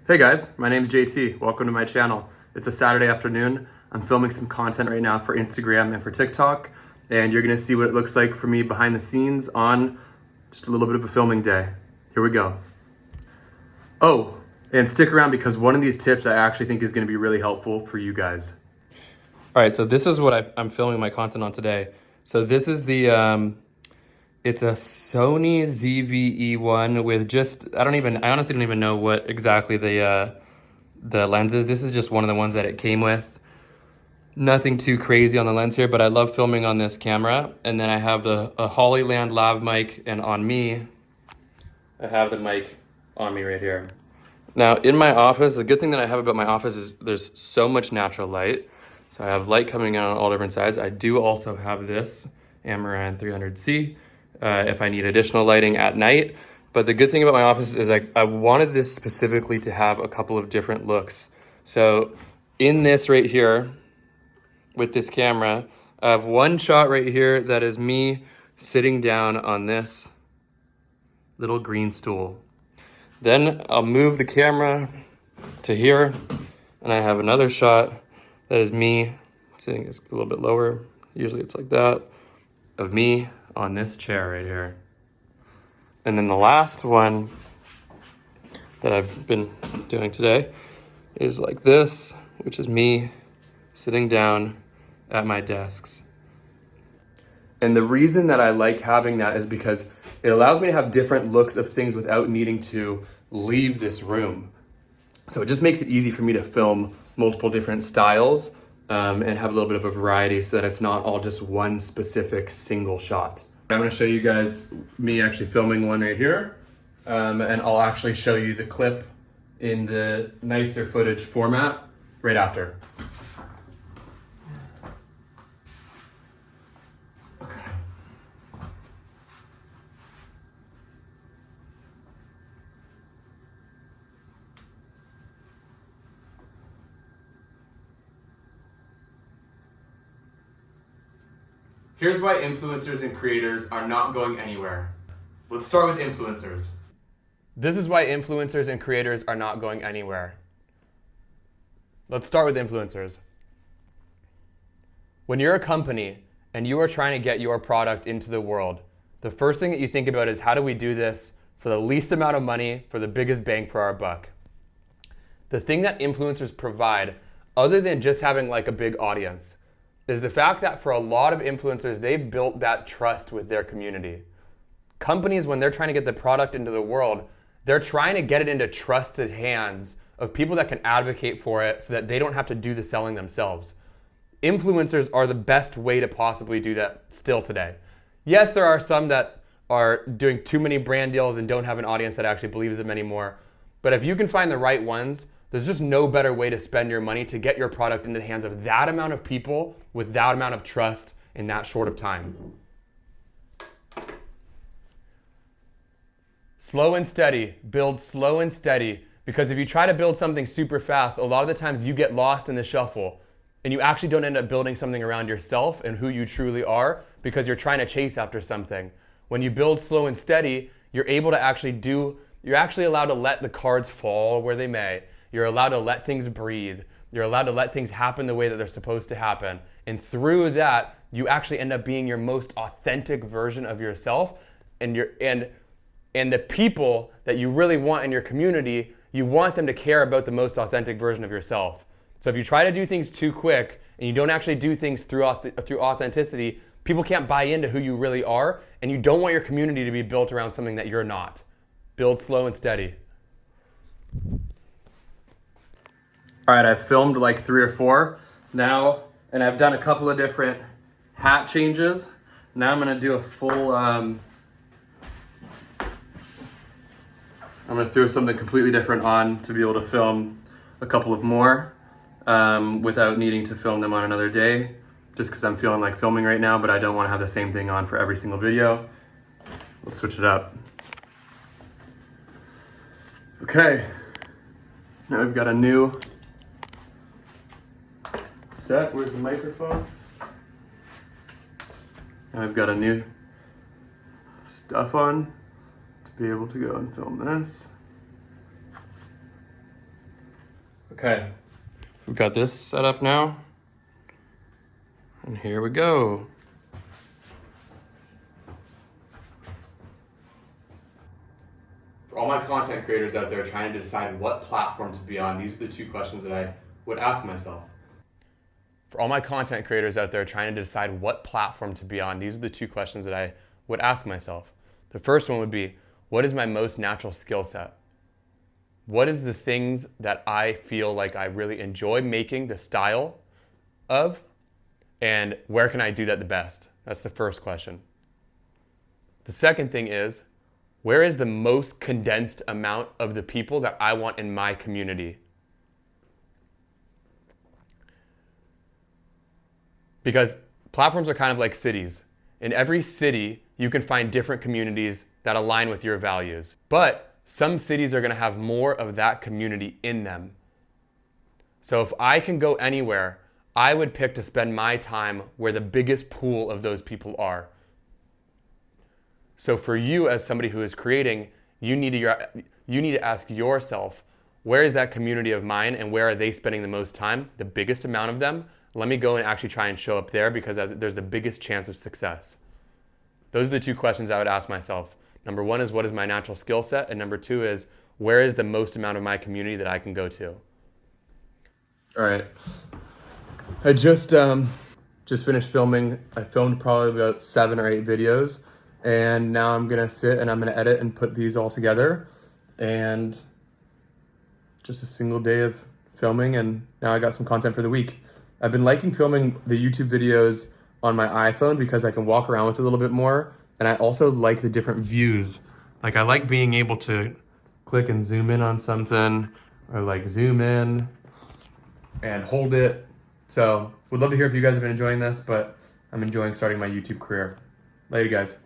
Hey guys, my name's JT. Welcome to my channel. It's a Saturday afternoon. I'm filming some content right now for Instagram and for TikTok, and you're gonna see what it looks like for me behind the scenes on just a little bit of a filming day. Here we go. Oh, and stick around because one of these tips I actually think is gonna be really helpful for you guys. All right, so this is what I'm filming my content on today. So this is the, it's a Sony ZV-E1 with just, I honestly don't even know what exactly the lens is. This is just one of the ones that it came with. Nothing too crazy on the lens here, but I love filming on this camera. And then I have a Hollyland lav mic, and on me, I have the mic on me right here. Now in my office, the good thing that I have about my office is there's so much natural light. So I have light coming in on all different sides. I do also have this Amaran 300C if I need additional lighting at night. But the good thing about my office is I wanted this specifically to have a couple of different looks. So in this right here, with this camera, I have one shot right here that is me sitting down on this little green stool. Then I'll move the camera to here, and I have another shot that is me sitting a little bit lower. Usually it's like that, of me on this chair right here. And then the last one that I've been doing today is like this, which is me sitting down at my desks. And the reason that I like having that is because it allows me to have different looks of things without needing to leave this room. So it just makes it easy for me to film multiple different styles and have a little bit of a variety so that it's not all just one specific single shot. I'm gonna show you guys me actually filming one right here, and I'll actually show you the clip in the nicer footage format right after. Here's why influencers and creators are not going anywhere. Let's start with influencers. This is why influencers and creators are not going anywhere. Let's start with influencers. When you're a company and you are trying to get your product into the world, the first thing that you think about is how do we do this for the least amount of money for the biggest bang for our buck? The thing that influencers provide, other than just having like a big audience, is the fact that for a lot of influencers, they've built that trust with their community. Companies, when they're trying to get the product into the world, they're trying to get it into trusted hands of people that can advocate for it so that they don't have to do the selling themselves. Influencers are the best way to possibly do that still today. Yes, there are some that are doing too many brand deals and don't have an audience that actually believes them anymore. But if you can find the right ones, there's just no better way to spend your money to get your product into the hands of that amount of people with that amount of trust in that short of time. Slow and steady. Build slow and steady. Because if you try to build something super fast, a lot of the times you get lost in the shuffle and you actually don't end up building something around yourself and who you truly are because you're trying to chase after something. When you build slow and steady, you're able to you're actually allowed to let the cards fall where they may. You're allowed to let things breathe. You're allowed to let things happen the way that they're supposed to happen. And through that, you actually end up being your most authentic version of yourself. And the people that you really want in your community, you want them to care about the most authentic version of yourself. So if you try to do things too quick and you don't actually do things through authenticity, people can't buy into who you really are, and you don't want your community to be built around something that you're not. Build slow and steady. All right, I've filmed like 3 or 4 now, and I've done a couple of different hat changes. Now I'm gonna do a full, I'm gonna throw something completely different on to be able to film a couple of more without needing to film them on another day, just because I'm feeling like filming right now, but I don't wanna have the same thing on for every single video. We'll switch it up. Okay, now we've got a new set. Where's the microphone? And I've got a new stuff on to be able to go and film this. Okay, we've got this set up now. And here we go. For all my content creators out there trying to decide what platform to be on, these are the two questions that I would ask myself. For all my content creators out there trying to decide what platform to be on, these are the two questions that I would ask myself. The first one would be, what is my most natural skill set? What is the things that I feel like I really enjoy making the style of? And where can I do that the best? That's the first question. The second thing is, where is the most condensed amount of the people that I want in my community? Because platforms are kind of like cities. In every city, you can find different communities that align with your values. But some cities are gonna have more of that community in them. So if I can go anywhere, I would pick to spend my time where the biggest pool of those people are. So for you as somebody who is creating, you need to ask yourself, where is that community of mine and where are they spending the most time? The biggest amount of them? Let me go and actually try and show up there because there's the biggest chance of success. Those are the two questions I would ask myself. Number one is, what is my natural skill set? And number two is, where is the most amount of my community that I can go to? All right. I just finished filming. I filmed probably about 7 or 8 videos, and now I'm gonna sit and I'm gonna edit and put these all together. And just a single day of filming, and now I got some content for the week. I've been liking filming the YouTube videos on my iPhone because I can walk around with it a little bit more, and I also like the different views. Like I like being able to click and zoom in on something, or like zoom in and hold it. So would love to hear if you guys have been enjoying this, but I'm enjoying starting my YouTube career. Later, guys.